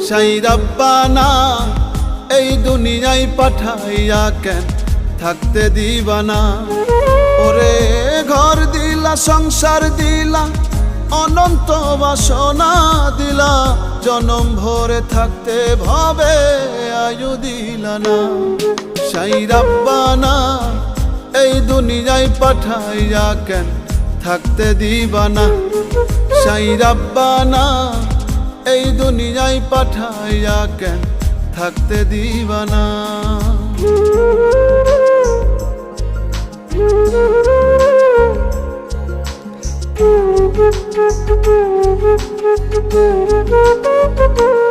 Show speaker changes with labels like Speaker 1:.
Speaker 1: সাই রাব্বানা এই দুনিয়ায় পাঠাইয়া কেন থাকতে দিবানা। ওরে ঘর দিলা, সংসার দিলা, অনন্ত বাসনা দিলা, জনম ভরে থাকতে ভবে আয়ু দিলা না। সাই রাব্বানা এই দুনিয়ায় পাঠাইয়া কেন থাকতে দিবানা। সাই রাব্বানা এই দুনিয়ায় পাঠাইয়া কেন থাকতে দিবানা।
Speaker 2: Thank you.